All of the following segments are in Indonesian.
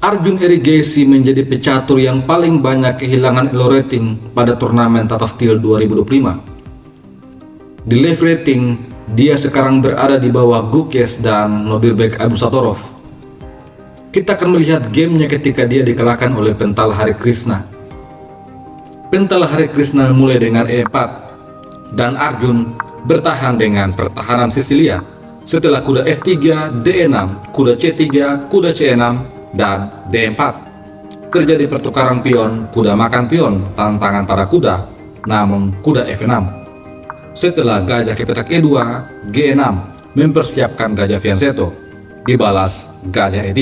Arjun Erigaisi menjadi pecatur yang paling banyak kehilangan elo rating pada turnamen Tata Steel 2025. Di live rating, dia sekarang berada di bawah Gukes dan Nodirbek Abdusattorov. Kita akan melihat gamenya ketika dia dikalahkan oleh Pentala Hare Krishna. Pentala Hare Krishna mulai dengan E4 dan Arjun bertahan dengan pertahanan Sisilia setelah kuda F3, D6, kuda C3, kuda C6, dan D4. Terjadi pertukaran pion, kuda makan pion, tantangan pada kuda, namun kuda F6. Setelah gajah ke petak E2, G6, mempersiapkan gajah fianchetto, dibalas gajah E3.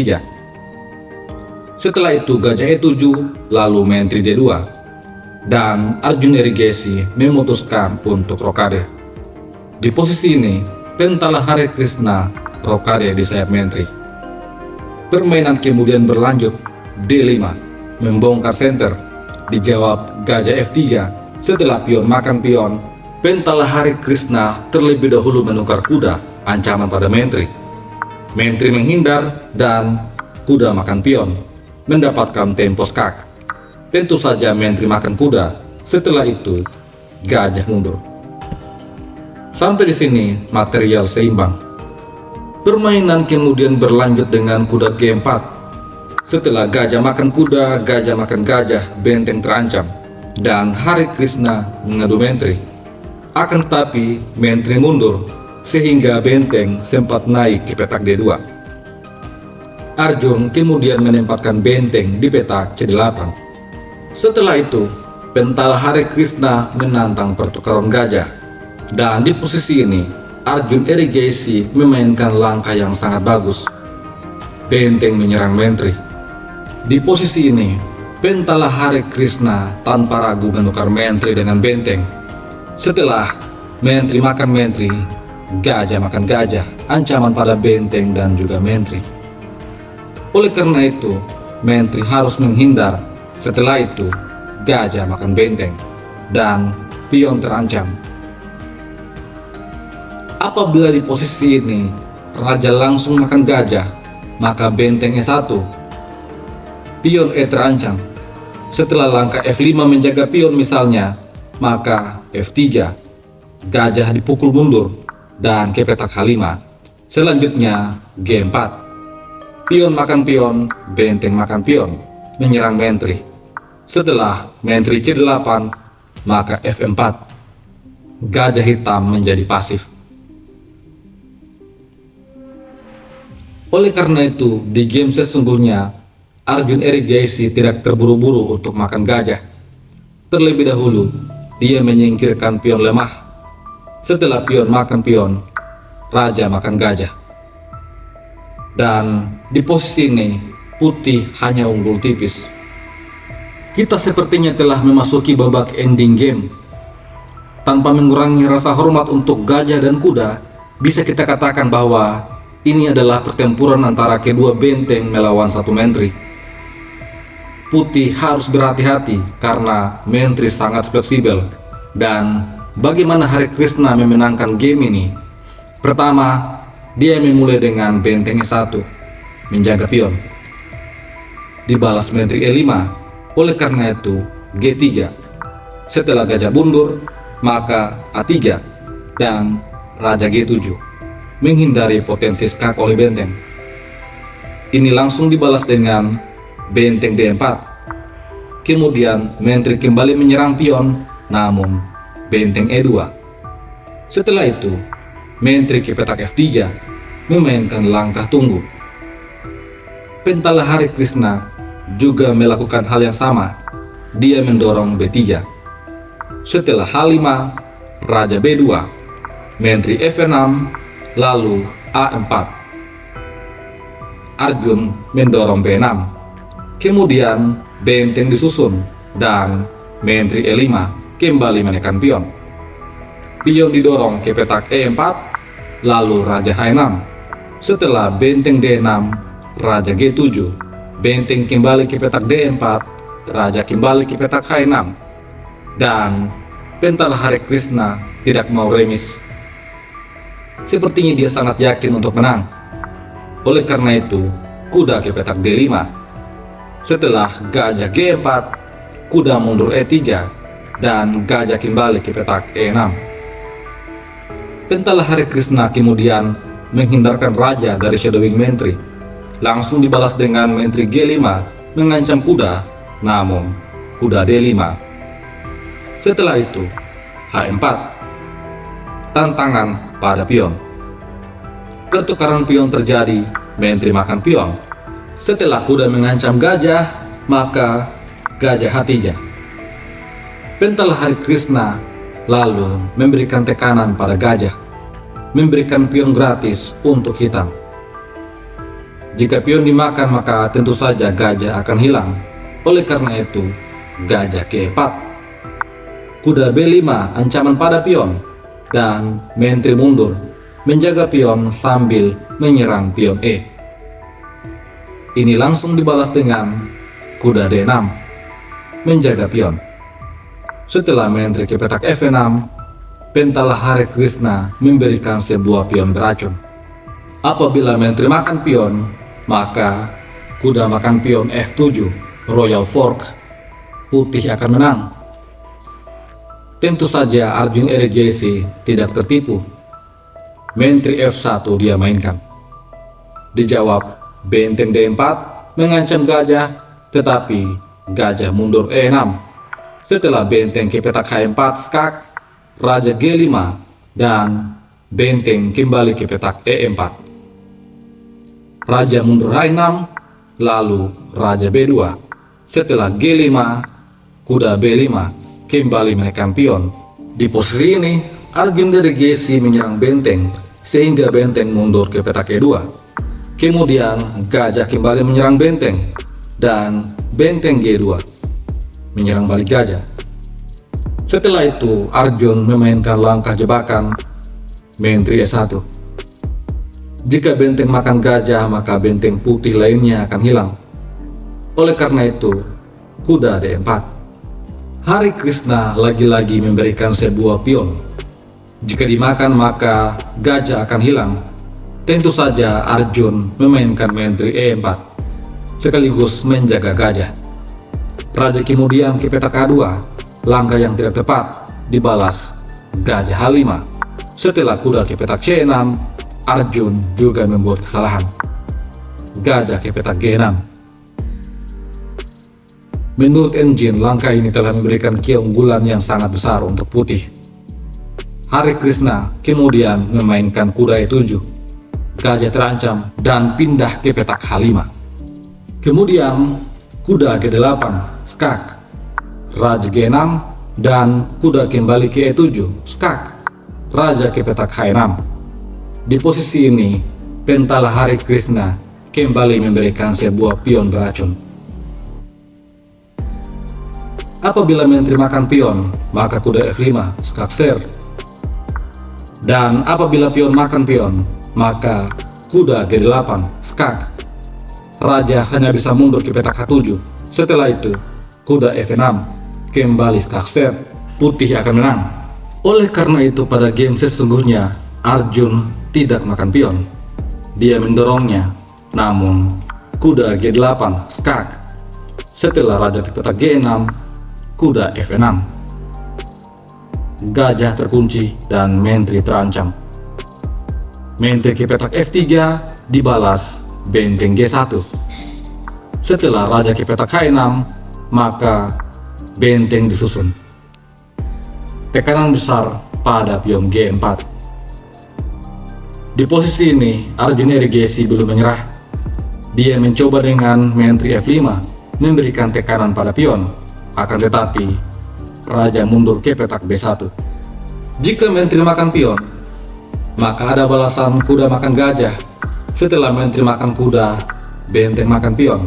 Setelah itu gajah E7, lalu menteri D2, dan Arjun Erigaisi memutuskan untuk rokade. Di posisi ini, Pentala Hare Krishna rokade di sayap menteri. Permainan kemudian berlanjut. D5, membongkar center, dijawab gajah F3. Setelah pion makan pion, Pentala Hare Krishna terlebih dahulu menukar kuda, ancaman pada menteri. Menteri menghindar dan kuda makan pion, mendapatkan tempo skak. Tentu saja menteri makan kuda. Setelah itu, gajah mundur. Sampai di sini material seimbang. Permainan kemudian berlanjut dengan kuda G4. Setelah gajah makan kuda, gajah makan gajah, benteng terancam, dan Hare Krishna mengadu menteri. Akan tetapi menteri mundur sehingga benteng sempat naik ke petak D2. Arjun kemudian menempatkan benteng di petak C8. Setelah itu, Pentala Hare Krishna menantang pertukaran gajah. Dan di posisi ini, Arjun Erigaisi memainkan langkah yang sangat bagus. Benteng menyerang menteri. Di posisi ini, Pentala Hare Krishna tanpa ragu menukar menteri dengan benteng. Setelah menteri makan menteri, gajah makan gajah, ancaman pada benteng dan juga menteri. Oleh karena itu, menteri harus menghindar. Setelah itu, gajah makan benteng dan pion terancam. Apabila di posisi ini raja langsung makan gajah, maka benteng E1, pion E terancam. Setelah langkah F5 menjaga pion misalnya, maka F3, gajah dipukul mundur dan ke petak H5. Selanjutnya G4, pion makan pion, benteng makan pion, menyerang menteri. Setelah menteri C8, maka F4, gajah hitam menjadi pasif. Oleh karena itu, di game sesungguhnya, Arjun Erigaisi tidak terburu-buru untuk makan gajah. Terlebih dahulu, dia menyingkirkan pion lemah. Setelah pion makan pion, raja makan gajah. Dan di posisi ini, putih hanya unggul tipis. Kita sepertinya telah memasuki babak ending game. Tanpa mengurangi rasa hormat untuk gajah dan kuda, bisa kita katakan bahwa ini adalah pertempuran antara kedua benteng melawan satu menteri. Putih harus berhati-hati karena menteri sangat fleksibel. Dan bagaimana Hare Krishna memenangkan game ini? Pertama, dia memulai dengan benteng E1, menjaga pion. Dibalas menteri E5, oleh karena itu G3. Setelah gajah mundur, maka A3 dan raja G7. Menghindari potensi skak oleh benteng. Ini langsung dibalas dengan benteng D4. Kemudian menteri kembali menyerang pion, namun benteng E2. Setelah itu, menteri ke petak F3, memainkan langkah tunggu. Pentala Hare Krishna juga melakukan hal yang sama. Dia mendorong B3. Setelah H5, raja B2, menteri F6, lalu A4. Arjun mendorong B6. Kemudian benteng disusun dan menteri E5 kembali menekan pion. Pion didorong ke petak E4, lalu raja H6. Setelah benteng D6, raja G7, benteng kembali ke petak D4, raja kembali ke petak H6. Dan Pentala Hare Krishna tidak mau remis. Sepertinya dia sangat yakin untuk menang. Oleh karena itu, kuda ke petak D5, Setelah gajah G4, kuda mundur E3, dan gajah kembali ke petak E6. Pentala Hare Krishna kemudian menghindarkan raja dari shadowing menteri. Langsung dibalas dengan menteri G5 mengancam kuda, namun kuda D5. Setelah itu, H4, tantangan pada pion. Pertukaran pion terjadi, menteri makan pion. Setelah kuda mengancam gajah, maka gajah H3. Pentala Hare Krishna lalu memberikan tekanan pada gajah, memberikan pion gratis untuk hitam. Jika pion dimakan, maka tentu saja gajah akan hilang. Oleh karena itu, gajah G4. Kuda B5 ancaman pada pion, dan menteri mundur menjaga pion sambil menyerang pion E. Ini langsung dibalas dengan kuda D6 menjaga pion. Setelah menteri ke petak F6, Pentala Hare Krishna memberikan sebuah pion beracun. Apabila menteri makan pion, maka kuda makan pion F7 Royal Fork, putih akan menang. Tentu saja Arjun RJC tidak tertipu. Menteri F1 dia mainkan. Dijawab benteng D4 mengancam gajah, tetapi gajah mundur E6. Setelah benteng ke petak H4 skak, raja G5, dan benteng kembali ke petak E4. Raja mundur H6, lalu raja B2. Setelah G5, kuda B5 kembali menekan pion. Di posisi ini, Arjun Delegasi menyerang benteng sehingga benteng mundur ke petak E2. Kemudian gajah kembali menyerang benteng dan benteng G2 menyerang balik gajah. Setelah itu, Arjun memainkan langkah jebakan menteri E1. Jika benteng makan gajah, maka benteng putih lainnya akan hilang. Oleh karena itu, kuda D4. Hare Krishna lagi-lagi memberikan sebuah pion. Jika dimakan, maka gajah akan hilang. Tentu saja Arjun memainkan menteri E4 sekaligus menjaga gajah. Raja kemudian ke petak A2. Langkah yang tidak tepat dibalas gajah H5. Setelah kuda ke petak C6, Arjun juga membuat kesalahan. Gajah ke petak G6. Menurut engine, langkah ini telah memberikan keunggulan yang sangat besar untuk putih. Hare Krishna kemudian memainkan kuda E7. Gajah terancam dan pindah ke petak H5. Kemudian kuda G8 skak, raja G6, dan kuda kembali ke E7 skak, raja ke petak H6. Di posisi ini, Pentala Hare Krishna kembali memberikan sebuah pion beracun. Apabila menteri makan pion, maka kuda F5 skak ster. Dan apabila pion makan pion, maka kuda G8 skak. Raja hanya bisa mundur ke petak H7. Setelah itu, kuda F6 kembali skak ster. Putih akan menang. Oleh karena itu, pada game sesungguhnya Arjun tidak makan pion. Dia mendorongnya. Namun, kuda G8 skak. Setelah raja ke petak G6, kuda F6. Gajah terkunci dan menteri terancam. Menteri ke petak F3 dibalas benteng G1. Setelah raja ke petak H6, maka benteng disusun. Tekanan besar pada pion G4. Di posisi ini, Arjun Irigasi belum menyerah. Dia mencoba dengan menteri F5 memberikan tekanan pada pion. Akan tetapi, raja mundur ke petak B1. Jika menteri makan pion, maka ada balasan kuda makan gajah. Setelah menteri makan kuda, benteng makan pion.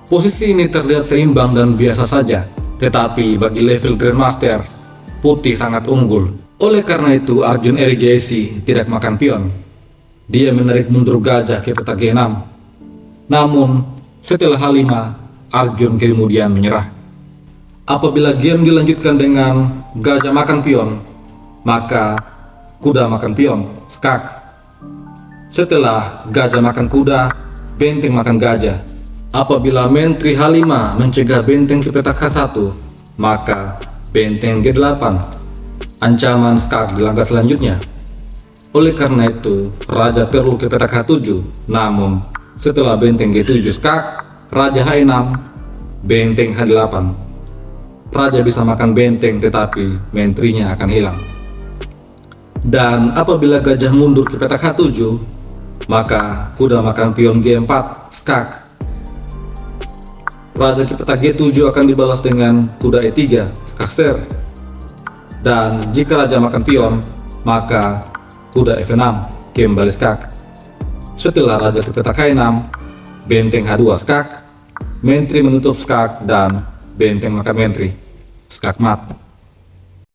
Posisi ini terlihat seimbang dan biasa saja, tetapi bagi level Grandmaster, putih sangat unggul. Oleh karena itu, Arjun RJC tidak makan pion. Dia menarik mundur gajah ke petak G6. Namun, setelah H5, Arjun kemudian menyerah. Apabila game dilanjutkan dengan gajah makan pion, maka kuda makan pion, skak. Setelah gajah makan kuda, benteng makan gajah. Apabila menteri H5 mencegah benteng ke petak H1, maka benteng G8 ancaman skak di langkah selanjutnya. Oleh karena itu, raja perlu ke petak H7, namun setelah benteng G7 skak, raja H6, benteng H8. Raja bisa makan benteng tetapi menterinya akan hilang. Dan apabila gajah mundur ke petak H7, maka kuda makan pion G4 skak. Raja ke petak G7 akan dibalas dengan kuda E3 skak ser. Dan jika raja makan pion, maka kuda F6 kembali skak. Setelah raja ke petak H6, benteng H2 skak, menteri menutup skak, dan benteng makan menteri skak mat.